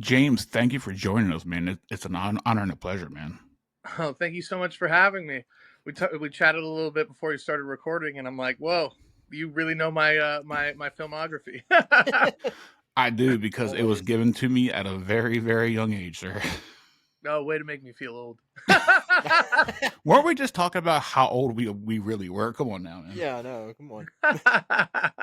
James, thank you for joining us, man. It's an honor and a pleasure, man. Oh, thank you so much for having me. We chatted a little bit before you started recording, and I'm like, whoa, you really know my filmography. I do because it was Always. given to me at a very, very young age, sir. Oh, way to make me feel old. Weren't we just talking about how old we really were? Come on now, man. Yeah, I know. Come on.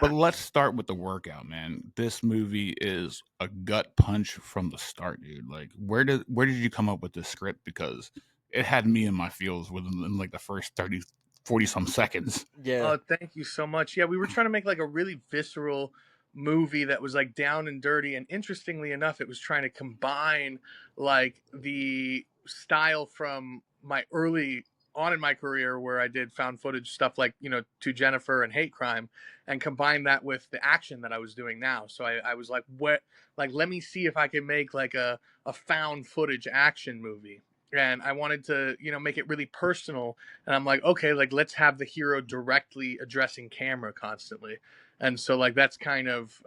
But let's start with the workout, man. This movie is a gut punch from the start, dude. Like, where did you come up with this script? Because it had me in my feels within like the first 30, 40 some seconds. Yeah. Oh, thank you so much. Yeah, we were trying to make like a really visceral movie that was like down and dirty, and interestingly enough, it was trying to combine like the style from my early on in my career where I did found footage stuff like, To Jennifer and Hate Crime, and combine that with the action that I was doing now. So I was like, what, like, let me see if I can make like a found footage action movie. And I wanted to, make it really personal, and I'm like, okay, like let's have the hero directly addressing camera constantly. And so like that's kind of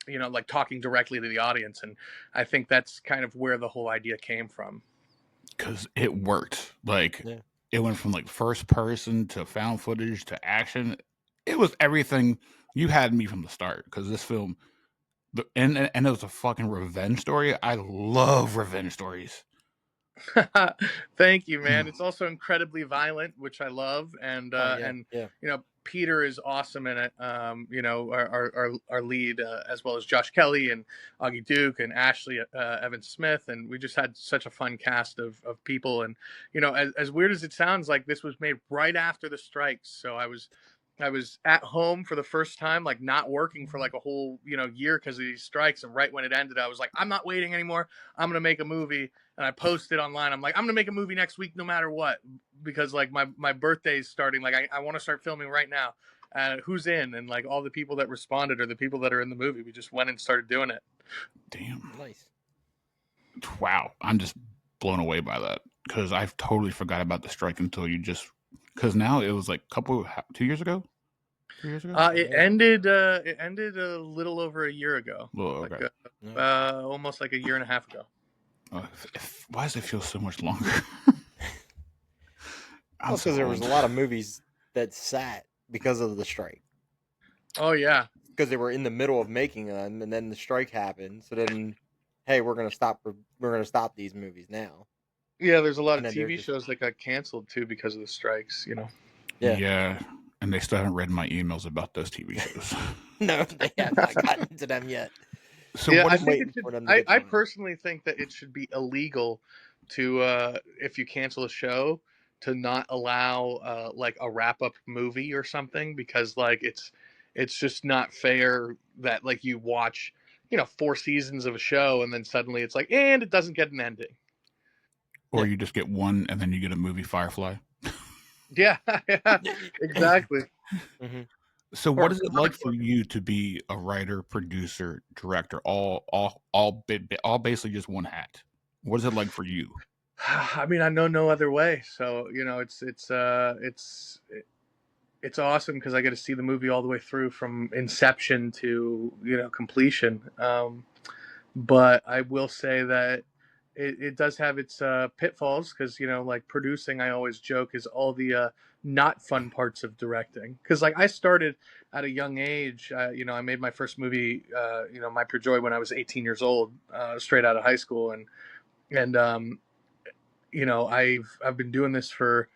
like talking directly to the audience, and I think that's kind of where the whole idea came from. Because it worked. Like, Yeah. it went from like first person to found footage to action. It was everything. You had me from the start because this film, and it was a fucking revenge story. I love revenge stories. Thank you, man. It's also incredibly violent, which I love, and Oh yeah. and Yeah. Peter is awesome in it. Our lead, as well as Josh Kelly and Augie Duke and Ashley Evan Smith, and we just had such a fun cast of people. And as weird as it sounds, like this was made right after the strikes, so I was at home for the first time, like not working for like a whole year because of these strikes. And right when it ended, I was like, I'm not waiting anymore. I'm gonna make a movie. And I posted online. I'm like, I'm gonna make a movie next week, no matter what, because like my birthday's starting. Like I want to start filming right now. Who's in? And like all the people that responded are the people that are in the movie. We just went and started doing it. Damn. Nice. Wow. I'm just blown away by that because I've totally forgot about the strike until you just. Because now it was like 2 years ago? 3 years ago? It ended. It ended a little over a year ago. Oh, Like okay. almost like a year and a half ago. Why does it feel so much longer? Well, because there was a lot of movies that sat because of the strike. Oh yeah. Because they were in the middle of making them, and then the strike happened. So then, hey, we're gonna stop. We're gonna stop these movies now. Yeah, there's a lot And of then they're TV just shows that got canceled too because of the strikes. yeah. Yeah. And they still haven't read my emails about those TV shows. No, they have not gotten to them yet. So Yeah, what I is think waiting it should. for them to get I to them. personally think that it should be illegal to, if you cancel a show, to not allow like a wrap up movie or something, because like it's just not fair that like you watch 4 seasons of a show and then suddenly it's like, and it doesn't get an ending. or Yeah. you just get one and then you get a movie Firefly? Yeah, yeah, exactly. hmm So what Or is it like for you to be a writer, producer, director, all basically just one hat? What is it like for you? I mean, I know no other way. So it's awesome because I get to see the movie all the way through from inception to completion. But I will say that it does have its pitfalls because like producing, I always joke, is all the not fun parts of directing. Because like I started at a young age. I made my first movie, My Pure Joy, when I was 18 years old, straight out of high school, and I've been doing this for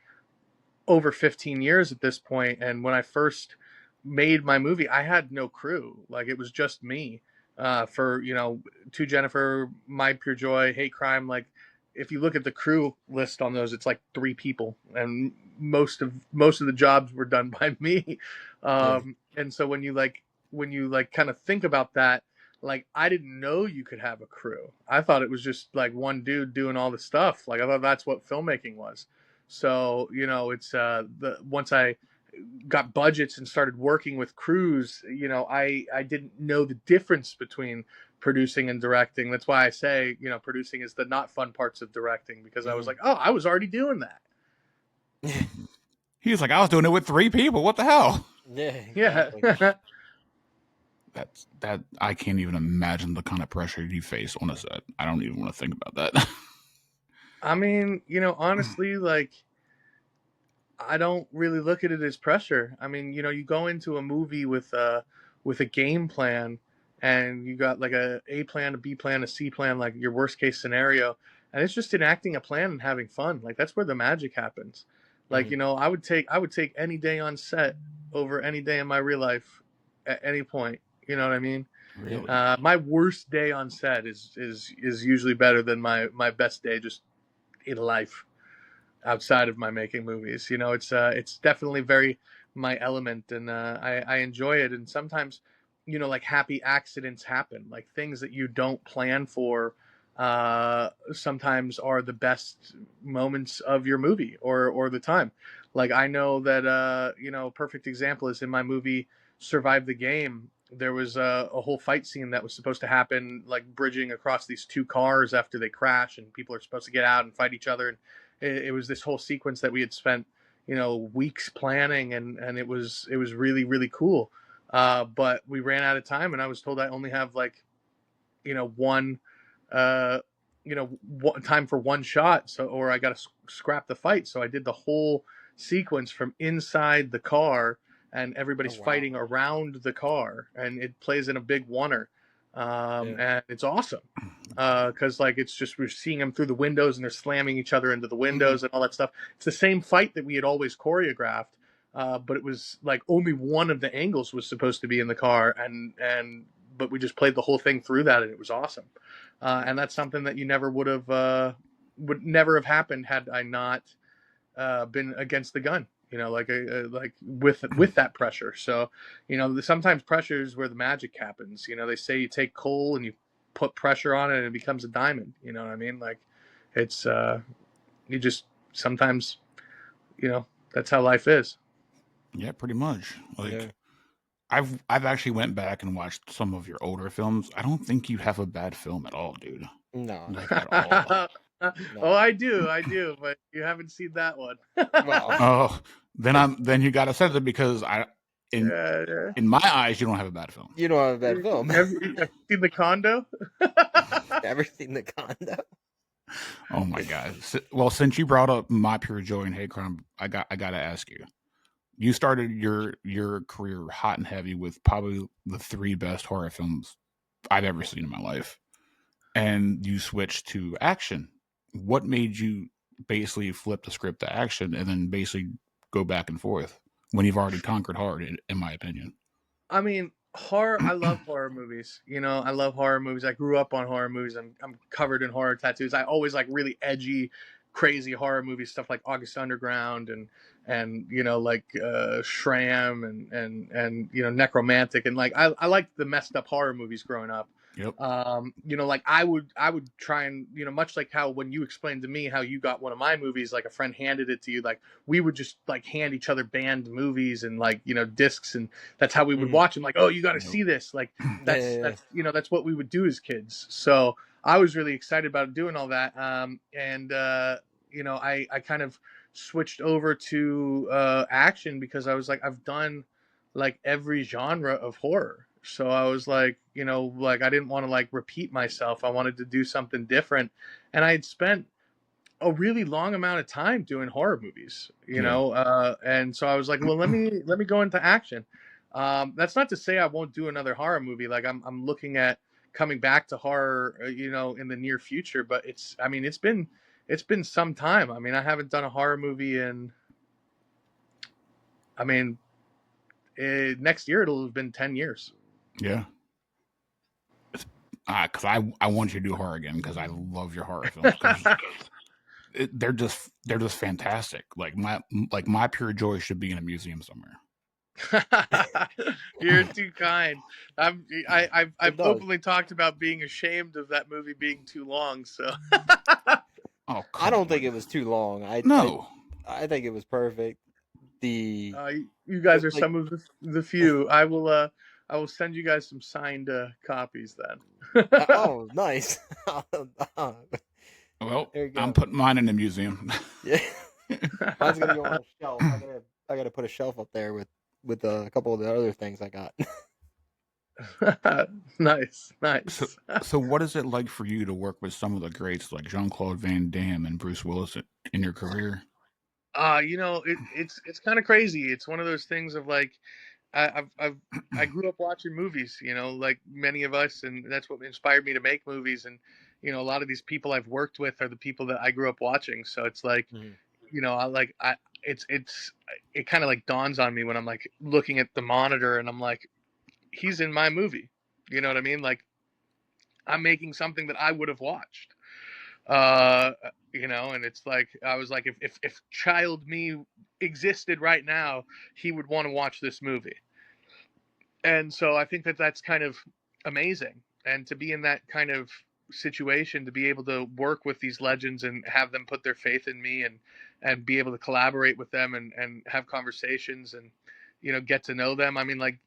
over 15 years at this point. And when I first made my movie, I had no crew. Like it was just me. For To Jennifer, My Pure Joy, Hate Crime. Like if you look at the crew list on those, it's like 3 people, and most of the jobs were done by me. Yeah. And so when you kind of think about that, like I didn't know you could have a crew. I thought it was just like one dude doing all the stuff. Like I thought that's what filmmaking was. So it's the once I got budgets and started working with crews, I didn't know the difference between producing and directing. That's why I say producing is the not fun parts of directing, because I was like, oh, I was already doing that. He was like, I was doing it with 3 people. What the hell? Yeah. Yeah. Exactly. that I can't even imagine the kind of pressure you face on a set. I don't even want to think about that. I mean, honestly, like I don't really look at it as pressure. I mean, you go into a movie with a game plan, and you got like a plan, a B plan, a C plan, like your worst case scenario, and it's just enacting a plan and having fun. Like that's where the magic happens. Like, Mhm. I would take any day on set over any day in my real life at any point. You know what I mean? Really? My worst day on set is usually better than my best day just in life outside of my making movies. It's definitely very my element, and I enjoy it. And sometimes, like happy accidents happen, like things that you don't plan for. Sometimes are the best moments of your movie or the time. Like I know that perfect example is in my movie Survive the Game. There was a whole fight scene that was supposed to happen, like bridging across these two cars after they crash, and people are supposed to get out and fight each other. And it was this whole sequence that we had spent weeks planning, and it was really really cool, but we ran out of time, and I was told I only have like one uh one time for one shot, so or I got to scrap the fight, so I did the whole sequence from inside the car, and Oh everybody's wow. fighting around the car, and it plays in a big oneer, Yeah. and it's awesome because like it's just we're seeing them through the windows, and they're slamming each other into the Mhm. windows and all that stuff. It's the same fight that we had always choreographed, but it was like only one of the angles was supposed to be in the car, and but we just played the whole thing through that, and it was awesome. And that's something that you never would never have happened had I not been against the gun. Like with that pressure. So, sometimes pressure is where the magic happens. They say you take coal and you put pressure on it and it becomes a diamond. You know what I mean? Like, it's you just sometimes you know that's how life is. Yeah, pretty much. Yeah. Like I've actually went back and watched some of your older films. I don't think you have a bad film at all, dude. No, no, Like at all. Oh, no. I do, but you haven't seen that one. Well, Oh, then you got to send it because in Yeah, yeah. in my eyes you don't have a bad film. you don't have a bad film. Have you seen the condo? Ever seen the condo? Oh my god. Well, since you brought up My Pure Joy and Hate Crime, I got to ask you. You started your career hot and heavy with probably the three best horror films I've ever seen in my life, and you switched to action. What made you basically flip the script to action and then basically go back and forth when you've already conquered horror, in my opinion? I mean, horror. I love horror movies. I love horror movies. I grew up on horror movies. I'm covered in horror tattoos. I always like really edgy, crazy horror movies, stuff like August Underground and like Shram and Necromantic, and like I liked the messed up horror movies growing up. Yep. Like I would try and much like how when you explained to me how you got one of my movies, like a friend handed it to you, like we would just like hand each other banned movies and like discs, and that's how we would Mhm. watch them. Like, oh, you got to Yep. see this. Like, Yeah, yeah, yeah. that's what we would do as kids. So I was really excited about doing all that. And I kind of switched over to action because I was like, I've done like every genre of horror. So I was like, like I didn't want to like repeat myself. I wanted to do something different, and I had spent a really long amount of time doing horror movies, Yeah. and so I was like, well, let me go into action. That's not to say I won't do another horror movie. Like I'm looking at coming back to horror, in the near future. But I mean, it's been some time. I mean, I haven't done a horror movie in. I mean, next year it'll have been 10 years. Yeah. Because I want you to do horror again because I love your horror films because they're just fantastic. Like my Pure Joy should be in a museum somewhere. You're too kind. I've It does. openly talked about being ashamed of that movie being too long. So Oh I come don't think on. it was too long. No. I think it was perfect. The you guys are like some of the few. I will send you guys some signed copies then. oh nice. Well, There you I'm go. putting mine in the museum. Yeah, mine's gonna go on a shelf. I gotta put a shelf up there with a couple of the other things I got. Nice, So, nice. so what is it like for you to work with some of the greats like Jean-Claude Van Damme and Bruce Willis in your career? It's kind of crazy. It's one of those things of like I grew up watching movies, like many of us, and that's what inspired me to make movies. And a lot of these people I've worked with are the people that I grew up watching. So it's like, Mhm. I like I it kind of like dawns on me when I'm like looking at the monitor and I'm like, he's in my movie. You know what I mean? Like I'm making something that I would have watched. uh and it's like I was like, if child me existed right now, he would want to watch this movie. And so I think that that's kind of amazing, and to be in that kind of situation, to be able to work with these legends and have them put their faith in me, and be able to collaborate with them, and have conversations, and get to know them. I mean, like,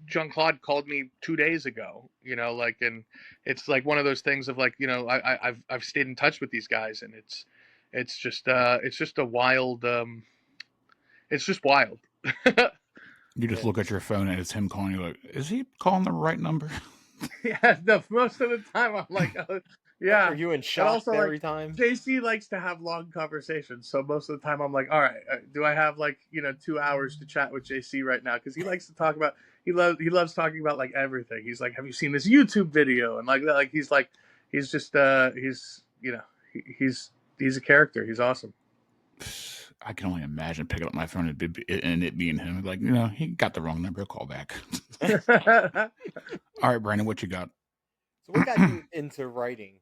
Jean Claude called me 2 days ago, like, and it's like one of those things of like, I've stayed in touch with these guys, and it's just a wild, it's just wild. You just Yeah. look at your phone and it's him calling you. Like, is he calling the right number? Yeah, no, most of the time I'm like, Are yeah. you in And shock also, like, every time? JC likes to have long conversations. So most of the time I'm like, all right, do I have like, 2 hours to chat with JC right now? Because he likes to talk about, he loves talking about like everything. He's like, have you seen this YouTube video? And like that, like, he's just, he's a character. He's awesome. I can only imagine picking up my phone and it being him. Like, he got the wrong number. I'll call back. All right, Brandon, what you got? So what got you into writing?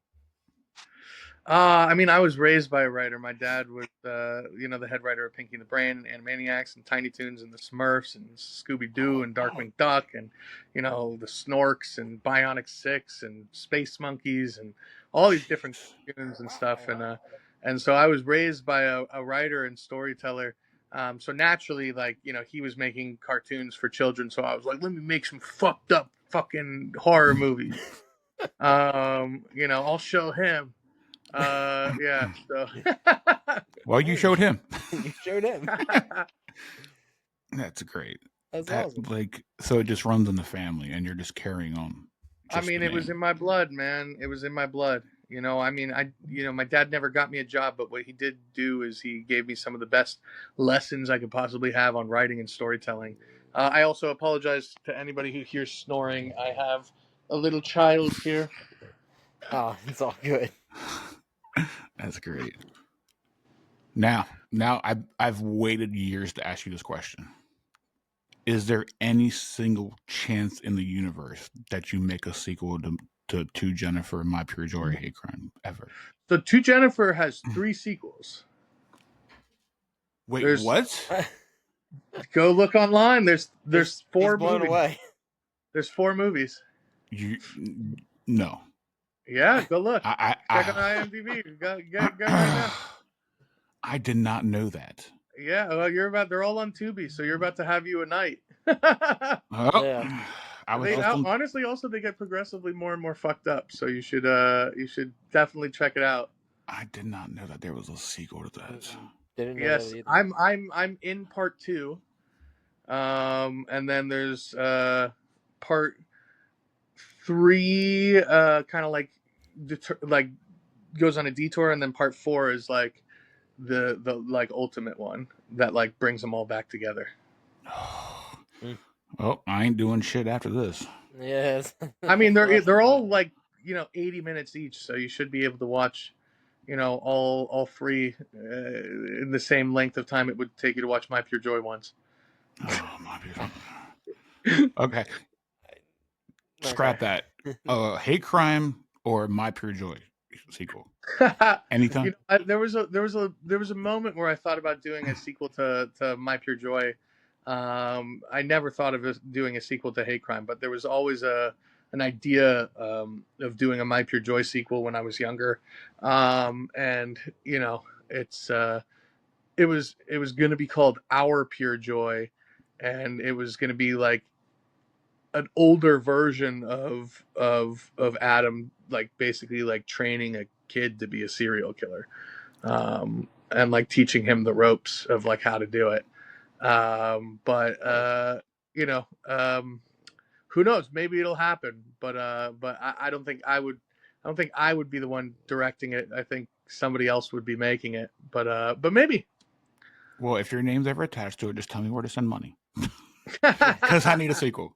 I mean, I was raised by a writer. My dad was, the head writer of Pinky and the Brain, and Animaniacs, and Tiny Toons, and the Smurfs, and Scooby Doo, and Darkwing Duck, and the Snorks, and Bionic Six, and Space Monkeys, and all these different cartoons and stuff. And so I was raised by a writer and storyteller. So naturally, like, he was making cartoons for children. So I was like, let me make some fucked up fucking horror movies. I'll show him. Yeah. So. Well, you showed him. You showed him. That's great. That's That awesome. so it just runs in the family, and you're just carrying on. I Just the mean, it was name. in my blood, man. It was in my blood. I mean, my dad never got me a job, but what he did do is he gave me some of the best lessons I could possibly have on writing and storytelling. I also apologize to anybody who hears snoring. I have a little child here. Oh, it's all good. That's great. Now, I've waited years to ask you this question. Is there any single chance in the universe that you make a sequel to Jennifer and My Pure Joy or Hate Crime ever? So, To Jennifer has 3 sequels. Wait, There's what? Go look online. There's He's four blown movies. away. There's 4 movies. You no. Yeah, go look. I Check on IMDb. Go right now. I did not know that. Yeah, well, they're all on Tubi, so you're about to have you a night. Oh, Yeah. I was They just on. honestly also they get progressively more and more fucked up, so you should definitely check it out. I did not know that there was a sequel to that. Didn't know that Yes, either. I'm in part 2. And then there's part 3, kind of like like goes on a detour, and then part 4 is like the like ultimate one that like brings them all back together. Well, I ain't doing shit after this. Yes. I mean, they're all like 80 minutes each, so you should be able to watch all 3 in the same length of time it would take you to watch My Pure Joy once. Oh my beautiful. Okay, Okay. scrap that. Hate Crime or My Pure Joy sequel. Anytime. There was a moment where I thought about doing a sequel to My Pure Joy. I never thought of doing a sequel to Hate Crime, but there was always an idea of doing a My Pure Joy sequel when I was younger, and it was going to be called Our Pure Joy, and it was going to be like an older version of Adam, like basically like training a kid to be a serial killer, and like teaching him the ropes of like how to do it. But Nice. you know, um, who knows? Maybe it'll happen, but I don't think I would. I don't think I would be the one directing it. I think somebody else would be making it, but maybe. Well, if your name's ever attached to it, just tell me where to send money Yeah. because I need a sequel.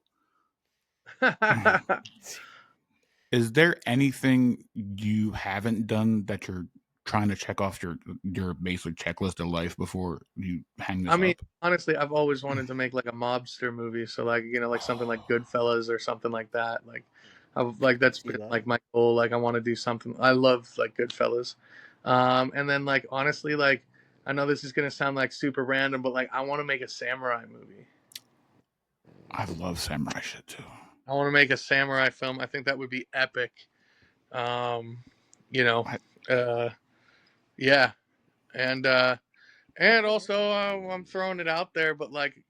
Is there anything you haven't done that you're trying to check off your basic checklist of life before you hang I this mean, up? honestly, I've always wanted to make like a mobster movie. So like, like something like Goodfellas or something like that. Like, I've like I can that's see been that. like my goal. Like, I want to do something. I love like Goodfellas. And then like honestly, like I know this is gonna sound like super random, but like I want to make a samurai movie. I love samurai shit too. I want to make a samurai film. I think that would be epic. Um, you know, I, uh, yeah, and also I'm throwing it out there, but like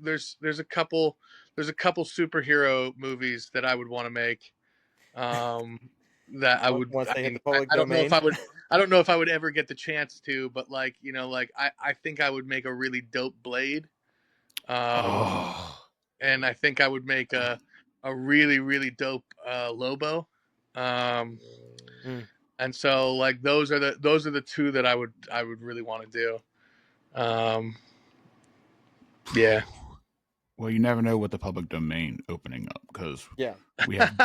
there's a couple superhero movies that I would want to make. Um, that I would. Once I they hit mean, the public I don't know if domain. I would. I don't know if I would ever get the chance to, but like like I think I would make a really dope Blade. Um, oh, and I think I would make a really really dope Lobo. Um, Mm. and so like those are the two that I would really want to do. Um, yeah. well, you never know with the public domain opening up because Yeah. we have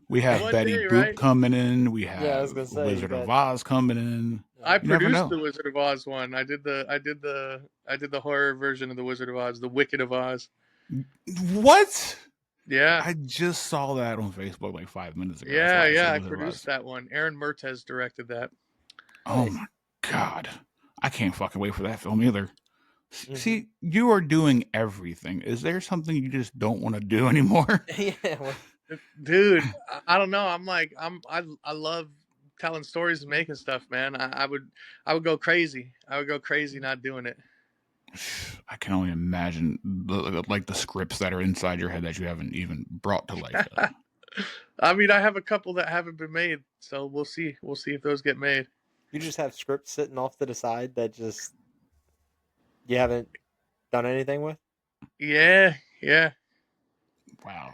we have One Betty day, Boop right? coming in. We Yeah, I have was gonna say you Wizard of got. Oz coming in. I You never produced know. the Wizard of Oz one. I did the horror version of the Wizard of Oz, the Wicked of Oz. What? Yeah. I just saw that on Facebook like 5 minutes ago. That's Yeah, why I yeah, said I Wizard of produced Oz. that one. Aaron Mertez directed that. Oh Nice. my god. I can't fucking wait for that film either. Mm-hmm. See, you are doing everything. Is there something you just don't want to do anymore? Yeah. Well, Dude, I don't know. I love telling stories and making stuff, man. I would go crazy. I would go crazy not doing it. I can only imagine like the scripts that are inside your head that you haven't even brought to life yet. I mean, I have a couple that haven't been made, so we'll see. We'll see if those get made. you just have scripts sitting off to the side that just you haven't done anything with. Yeah, yeah. Wow.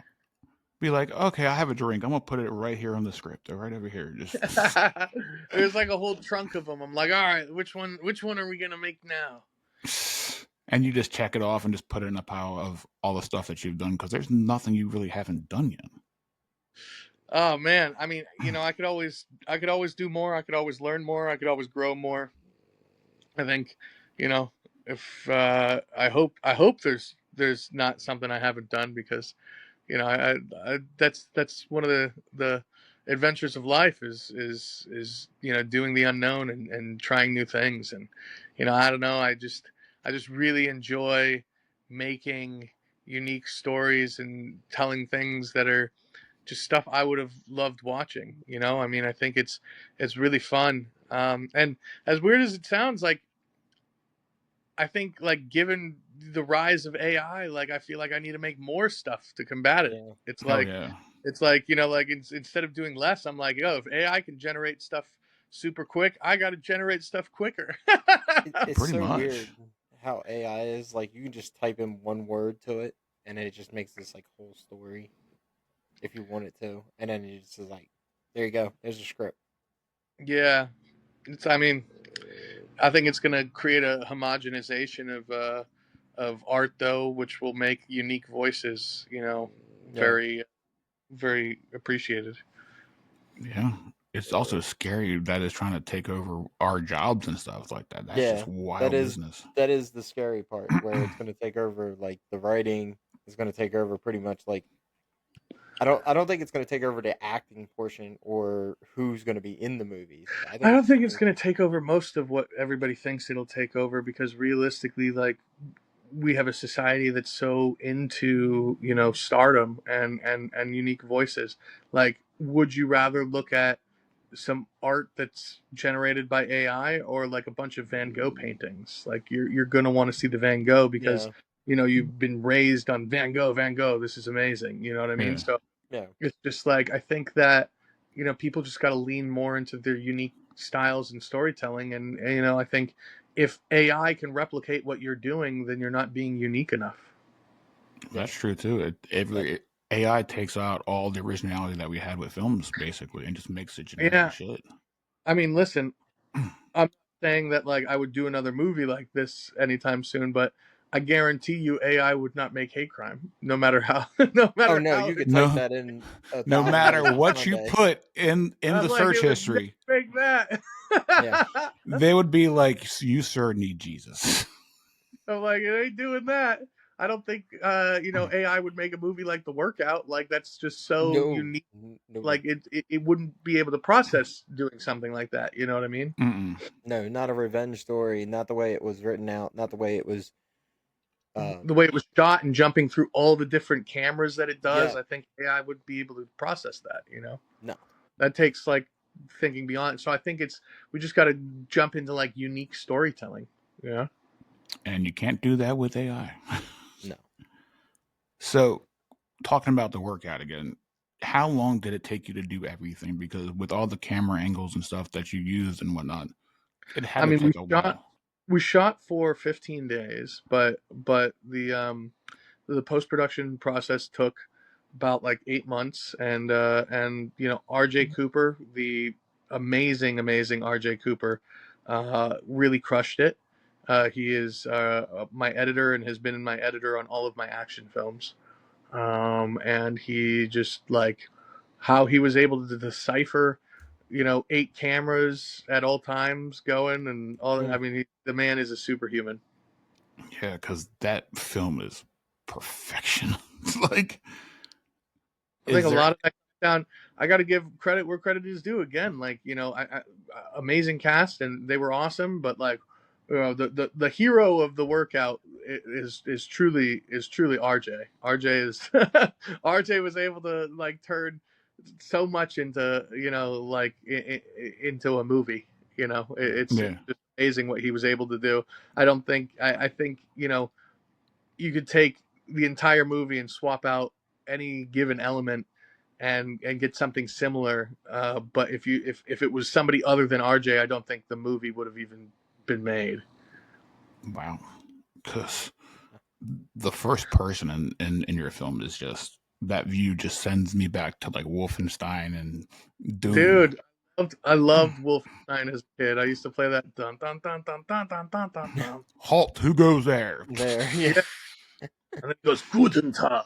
Be like, okay, I have a drink. I'm gonna put it right here on the script, or right over here. Just There's like a whole trunk of them. I'm like, all right, which one are we gonna make now? and you just check it off and just put it in a pile of all the stuff that you've done because there's nothing you really haven't done yet. Oh man, I mean, I could always do more. I could always learn more. I could always grow more. I think, you know, if I hope there's not something I haven't done because, that's one of the adventures of life is doing the unknown and trying new things. And I don't know, I just really enjoy making unique stories and telling things that are just stuff I would have loved watching. I mean, I think it's really fun. And as weird as it sounds, like I think like given the rise of AI, like I feel like I need to make more stuff to combat it. Yeah. It's Oh like yeah, instead of doing less, I'm like, if AI can generate stuff super quick, I got to generate stuff quicker. It's pretty so much. weird how AI is. Like you can just type in one word to it, and it just makes this like whole story if you want it to, and then it just is like, there you go. There's a script. Yeah, I mean, I think it's going to create a homogenization of art though, which will make unique voices, Yeah. very very appreciated. Yeah. It's also scary that it's trying to take over our jobs and stuff like that. That's Yeah. just That wild is business. that is the scary part where it's going to take over. Like the writing is going to take over pretty much. Like I don't think it's going to take over the acting portion or who's going to be in the movies. I I think don't it's think it's going going to take over most of what everybody thinks it'll take over because realistically, like we have a society that's so into stardom and unique voices. Like, would you rather look at some art that's generated by AI or like a bunch of Van Gogh paintings? Like you're going to want to see the Van Gogh because yeah. you've been raised on Van Gogh. Van Gogh, this is amazing. You know what I mean? Yeah. So Yeah. it's just like I think that people just got to lean more into their unique styles and storytelling, and I think if AI can replicate what you're doing, then you're not being unique enough. Yeah. That's true too. That AI takes out all the originality that we had with films, basically, and just makes it generic as Yeah, shit. I mean, listen, I'm not saying that like I would do another movie like this anytime soon, but I guarantee you AI would not make hate crime, no matter how, no Oh matter no, how. you could type No, that in a no thousand matter ways in what one you day. put in I'm the like, search it would never history, make that. Yeah. they would be like, "You sir need Jesus." I'm like, it ain't doing that. I don't think AI would make a movie like The Workout. Like that's just so No. unique. No. Like it wouldn't be able to process doing something like that. You know what I mean? Mm-mm. No, not a revenge story. Not the way it was written out. Not the way it was. The way it was shot and jumping through all the different cameras that it does, Yeah. I think AI would be able to process that. No. That takes like thinking beyond. So I think we just got to jump into like unique storytelling. Yeah. And you can't do that with AI. No. So, talking about the workout again, how long did it take you to do everything? Because with all the camera angles and stuff that you used and whatnot, it had I to mean, take a while. we shot for 15 days, but the post production process took about like 8 months, and RJ Cooper, the amazing RJ Cooper, really crushed it. He is my editor and has been my editor on all of my action films. And he just like how he was able to decipher, 8 cameras at all times going and all. I Mm. mean, the man is a superhuman. Yeah, because that film is perfection. It's like, I think is a there? lot of that down. I got to give credit where credit is due. Again, like amazing cast and they were awesome, but like the hero of the workout is truly RJ. RJ is RJ was able to like turn so much into like into a movie. It's Yeah, just amazing what he was able to do. I don't think I think you could take the entire movie and swap out any given element and get something similar. But if it was somebody other than RJ, I don't think the movie would have even been made. wow. Because the first person in your film is just that view just sends me back to like Wolfenstein and Doom. Dude, I loved Wolfenstein as a kid. I used to play that dun dun dun dun dun dun dun dun dun. Halt! Who goes there? There. Yeah. Yeah, and then it goes Guten Tag.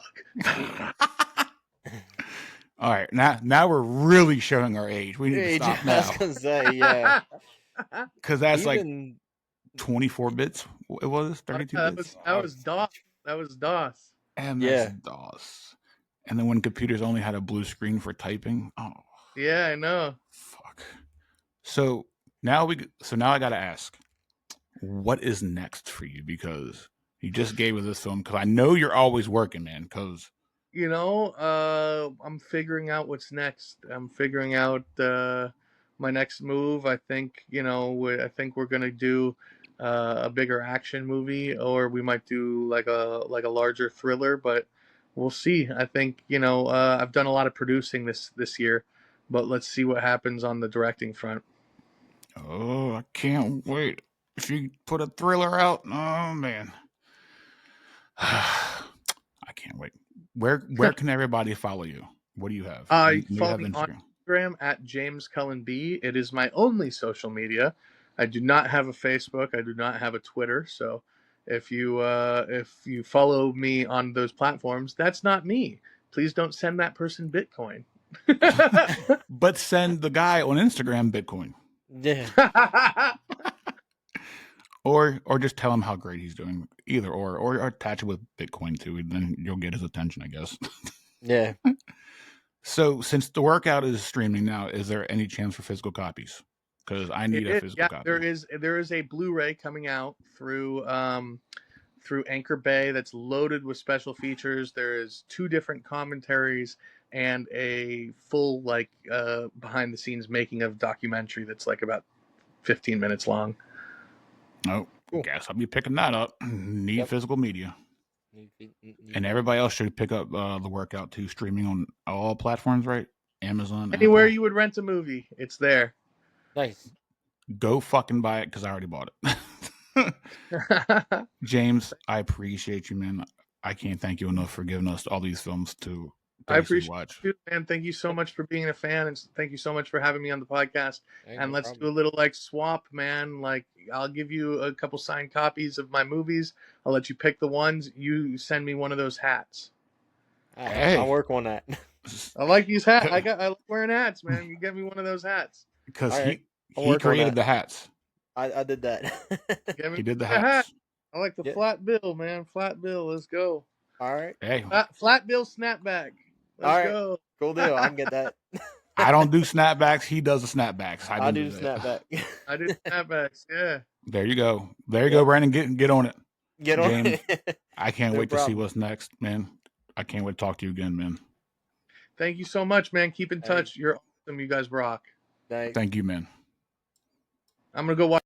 All right, now we're really showing our age. We need to Age. stop I was now gonna say, yeah. because that's like Even 24 bits. It was 32 that bits. was that was DOS. That was DOS. MS yeah. DOS. And then when computers only had a blue screen for typing, oh Yeah, I know. fuck. So now I gotta ask, what is next for you? Because you just gave us this film. Because I know you're always working, man. Because I'm figuring out what's next. I'm figuring out my next move. I think, I think we're gonna do a bigger action movie, or we might do like a larger thriller. But we'll see. I think, I've done a lot of producing this year, but let's see what happens on the directing front. oh, I can't wait. If you put a thriller out, oh man, I can't wait. Where can everybody follow you? What do you have? You I can know you follow have me on Instagram. Instagram at James Cullen B. It is my only social media. I do not have a Facebook. I do not have a Twitter. So if you follow me on those platforms, that's not me. Please don't send that person Bitcoin. But send the guy on Instagram Bitcoin, Yeah. or just tell him how great he's doing. Either or attach it with Bitcoin too, and then you'll get his attention, I guess. Yeah. So, since the workout is streaming now, is there any chance for physical copies? Because I It need a is. physical Yeah, copy. there is a Blu-ray coming out through Anchor Bay that's loaded with special features. There is 2 different commentaries and a full like behind the scenes making of documentary that's like about 15 minutes long. Oh, Cool. guess I'll be picking that up. Need Yep. physical media. Need And everybody else should pick up the workout too, streaming on all platforms, right? Amazon, Anywhere Apple. you would rent a movie, it's there. Nice. Go fucking buy it because I already bought it. James, I appreciate you, man. I can't thank you enough for giving us all these films to I Tasty appreciate watch. you, man. Thank you so much for being a fan, and thank you so much for having me on the podcast. Hey, And no let's do problem. a little like swap, man. Like I'll give you a couple signed copies of my movies. I'll let you pick the ones. You send me one of those hats. I'll Hey, work on that. I like these hats. I like wearing hats, man. You get me one of those hats. because All right, I'll he work on created that. the hats. I did that. Get me He did the a hat. hats. I like the Yeah. flat bill, man. Flat bill. Let's go. All right. Hey, Flat bill snapback. All Let's right. go. Cool deal. I can get that. I don't do snapbacks. He does the snapbacks. I I'll don't do do the that. snapback. I do snapbacks. Yeah. There you go. There you go, Yep. Brandon. Get on it. Get on James, it. I can't No wait to see problem. what's next, man. I can't wait to talk to you again, man. Thank you so much, man. Keep in Hey, touch. You're awesome. You guys rock. thanks. Thank you, man. I'm gonna go watch.